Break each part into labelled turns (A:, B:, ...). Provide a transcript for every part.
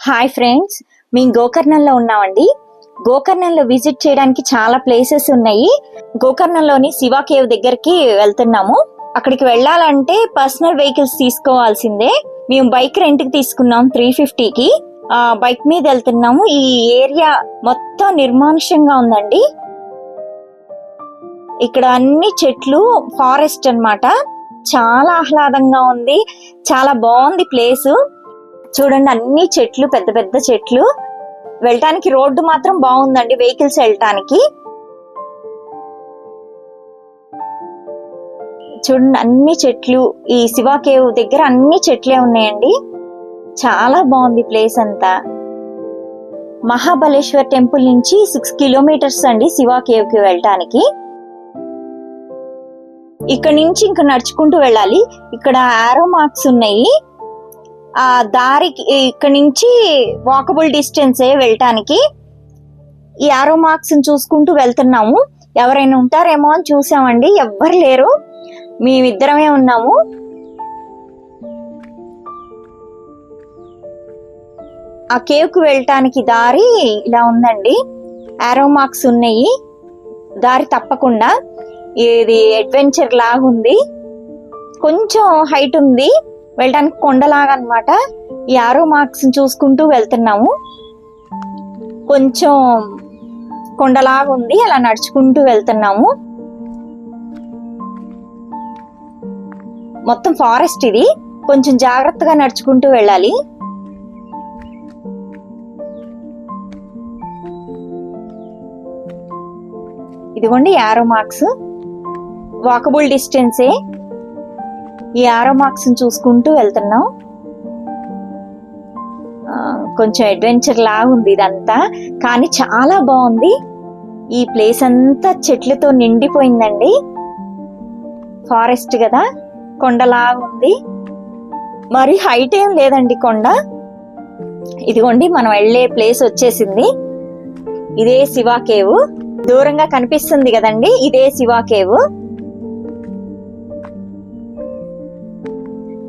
A: Hi friends, మేము గోకర్ణంలో ఉన్నామండి. గోకర్ణంలో visit చేయడానికి చాలా ప్లేసెస్ ఉన్నాయి. గోకర్ణంలోని శివ కేవ్ దగ్గరికి వెళ్తున్నాము. అక్కడికి వెళ్ళాలంటే పర్సనల్ వెహికల్స్ తీసుకోవాల్సిందే. మేము బైక్ రెంట్ కి తీసుకున్నాం 350కి. బైక్ మీద వెళ్తున్నాము. ఈ ఏరియా మొత్తం నిర్మానుష్యంగా ఉందండి. ఇక్కడ అన్ని చెట్లు, ఫారెస్ట్ అన్నమాట. చాలా ఆహ్లాదంగా ఉంది. చాలా బాగుంది ప్లేస్. చూడండి, అన్ని చెట్లు, పెద్ద పెద్ద చెట్లు. వెళ్ళటానికి రోడ్డు మాత్రం బాగుందండి, వెహికల్స్ వెళ్ళటానికి. చూడండి, అన్ని చెట్లు. ఈ శివ కేవ్ దగ్గర అన్ని చెట్లే ఉన్నాయండి. చాలా బాగుంది ప్లేస్ అంతా. మహాబలేశ్వర్ టెంపుల్ నుంచి 6 కిలోమీటర్స్ అండి శివ కేవ్ కి వెళ్ళటానికి. ఇక్కడ నుంచి ఇంకా నడుచుకుంటూ వెళ్ళాలి. ఇక్కడ ఆరో మార్క్స్ ఉన్నాయి. ఆ దారికి ఇక్కడ నుంచి వాకబుల్ డిస్టెన్సే వెళ్ళటానికి. ఈ ఆరో మార్క్స్ చూసుకుంటూ వెళ్తున్నాము. ఎవరైనా ఉంటారేమో అని చూసామండి, ఎవ్వరు లేరు, మేమిద్దరమే ఉన్నాము. ఆ కేవ్ కు వెళ్ళటానికి దారి ఇలా ఉందండి. ఆరో మార్క్స్ ఉన్నాయి. దారి తప్పకుండా. ఇది అడ్వెంచర్ లాగా ఉంది. కొంచెం హైట్ ఉంది, వెళ్ళడానికి కొండలాగా అన్నమాట. ఈ ఆరో మార్క్స్ చూసుకుంటూ వెళ్తున్నాము. కొంచెం కొండలాగా ఉంది, అలా నడుచుకుంటూ వెళ్తున్నాము. మొత్తం ఫారెస్ట్ ఇది. కొంచెం జాగ్రత్తగా నడుచుకుంటూ వెళ్ళాలి. ఇదిగోండి ఆరో మార్క్స్. వాకబుల్ డిస్టెన్సే. ఈ ఆరో మార్క్స్ చూసుకుంటూ వెళ్తున్నాం. కొంచెం అడ్వెంచర్ లాగా ఉంది ఇదంతా, కానీ చాలా బాగుంది. ఈ ప్లేస్ అంతా చెట్లతో నిండిపోయిందండి. ఫారెస్ట్ కదా, కొండలాగా ఉంది. మరి హైట్ ఏం లేదండి కొండ. ఇదిగోండి, మనం వెళ్ళే ప్లేస్ వచ్చేసింది. ఇదే శివ కేవ్. దూరంగా కనిపిస్తుంది కదండి, ఇదే శివ కేవ్.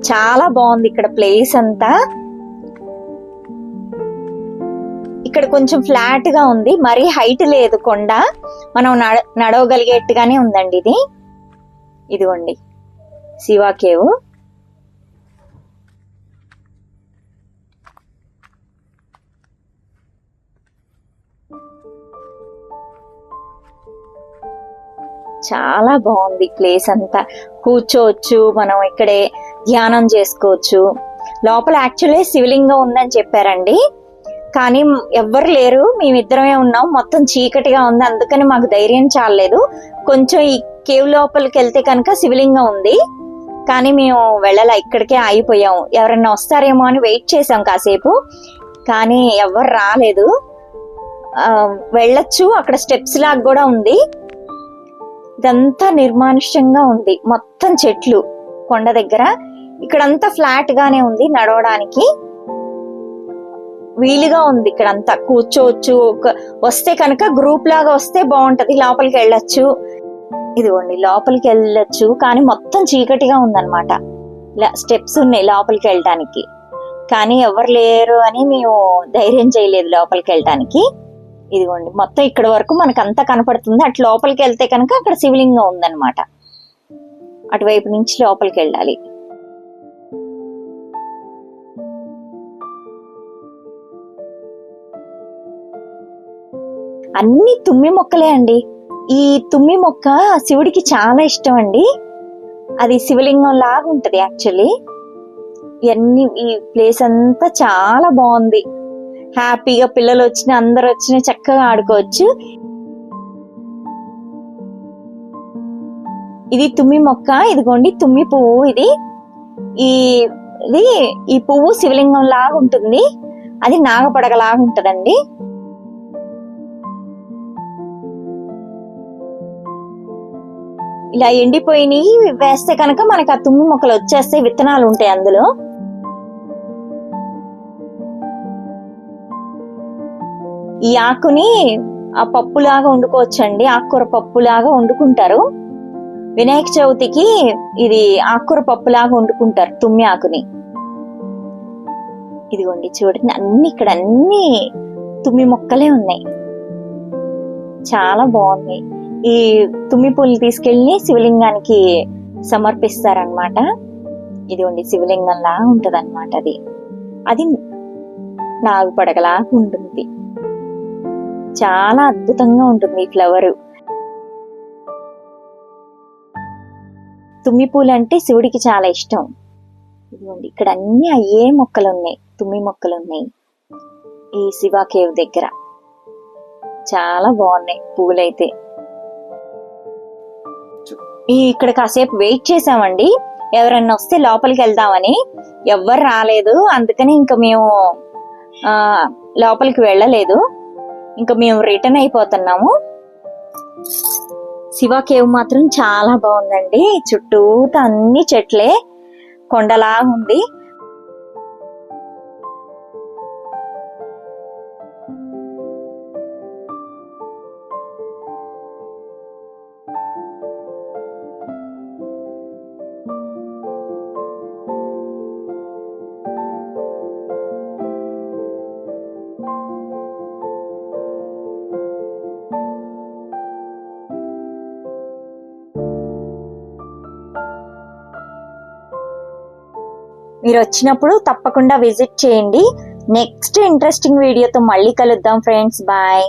A: చాలా బాగుంది ఇక్కడ ప్లేస్ అంతా. ఇక్కడ కొంచెం ఫ్లాట్ గా ఉంది, మరీ హైట్ లేదు కొండ. మనం నడవగలిగేట్టుగానే ఉందండి ఇది. ఇదిగోండి శివ కేవ్. చాలా బాగుంది ప్లేస్ అంతా. కూర్చోవచ్చు, మనం ఇక్కడే ధ్యానం చేసుకోవచ్చు. లోపల యాక్చువల్లీ శివలింగం ఉందని చెప్పారండి, కానీ ఎవ్వరు లేరు, మేమిద్దరమే ఉన్నాం. మొత్తం చీకటిగా ఉంది, అందుకని మాకు ధైర్యం చాలలేదు. కొంచెం ఈ కేవ్ లోపలికి వెళ్తే కనుక శివలింగం ఉంది, కానీ మేము వెళ్ళాల, ఇక్కడికే ఆగిపోయాము. ఎవరన్నా వస్తారేమో అని వెయిట్ చేసాం కాసేపు, కానీ ఎవరు రాలేదు. వెళ్ళొచ్చు, అక్కడ స్టెప్స్ లాగా కూడా ఉంది. ఇదంతా నిర్మానుష్యంగా ఉంది, మొత్తం చెట్లు కొండ దగ్గర. ఇక్కడంతా ఫ్లాట్ గానే ఉంది, నడవడానికి వీలుగా ఉంది. ఇక్కడంతా కూర్చోవచ్చు. వస్తే కనుక గ్రూప్ లాగా వస్తే బాగుంటది, లోపలికి వెళ్ళొచ్చు. ఇదిగోండి లోపలికి వెళ్ళొచ్చు, కానీ మొత్తం చీకటిగా ఉందన్నమాట. ఇలా స్టెప్స్ ఉన్నాయి లోపలికి వెళ్ళటానికి, కానీ ఎవరు లేరు అని మేము ధైర్యం చేయలేదు లోపలికి వెళ్ళటానికి. ఇదిగోండి మొత్తం ఇక్కడ వరకు మనకు అంతా కనపడుతుంది. అటు లోపలికి వెళ్తే కనుక అక్కడ శివలింగం ఉందన్నమాట. అటువైపు నుంచి లోపలికి వెళ్ళాలి. అన్ని తుమ్మి మొక్కలే అండి. ఈ తుమ్మి మొక్క శివుడికి చాలా ఇష్టం అండి. అది శివలింగం లాగా ఉంటది యాక్చువల్లీ. ఇవన్నీ, ఈ ప్లేస్ అంతా చాలా బాగుంది. హ్యాపీగా పిల్లలు వచ్చిన, అందరు వచ్చిన చక్కగా ఆడుకోవచ్చు. ఇది తుమ్మి మొక్క. ఇదిగోండి తుమ్మి పువ్వు. ఈ పువ్వు శివలింగం లాగా ఉంటుంది. అది నాగపడగలాగా ఉంటదండి. ఇలా ఎండిపోయినవి వేస్తే కనుక మనకు ఆ తుమ్మి మొక్కలు వచ్చేస్తే విత్తనాలు ఉంటాయి అందులో. ఈ ఆకుని ఆ పప్పులాగా వండుకోవచ్చండి, ఆకుకూర పప్పులాగా వండుకుంటారు. వినాయక చవితికి ఇది ఆకుకూర పప్పులాగా వండుకుంటారు తుమ్మి ఆకుని. ఇదిగోండి చూడండి, అన్ని ఇక్కడ అన్ని తుమ్మి మొక్కలే ఉన్నాయి, చాలా బాగున్నాయి. ఈ తుమ్మి పూలు తీసుకెళ్ళి శివలింగానికి సమర్పిస్తారనమాట. ఇదిగోండి శివలింగంలా ఉంటది అనమాట. అది నాగు పడగలాగా ఉంటుంది, చాలా అద్భుతంగా ఉంటుంది ఈ ఫ్లవర్. తుమ్మి పూలు అంటే శివుడికి చాలా ఇష్టం. ఇదిగోండి ఇక్కడ అన్ని అయ్యే మొక్కలు ఉన్నాయి, తుమ్మి మొక్కలు ఉన్నాయి ఈ శివ కేవ్ దగ్గర. చాలా బాగున్నాయి పూలైతే. ఇక్కడ కాసేపు వెయిట్ చేసామండి, ఎవరన్నా వస్తే లోపలికి వెళ్దామని. ఎవ్వరు రాలేదు, అందుకని ఇంకా మేము లోపలికి వెళ్ళలేదు. ఇంకా మేము రిటర్న్ అయిపోతున్నాము. శివ కేవ్ మాత్రం చాలా బాగుందండి, చుట్టూతా అన్ని చెట్లే, కొండలా ఉంది. మీరు వచ్చినప్పుడు తప్పకుండా విజిట్ చేయండి. నెక్స్ట్ ఇంట్రెస్టింగ్ వీడియోతో మళ్ళీ కలుద్దాం ఫ్రెండ్స్. బాయ్.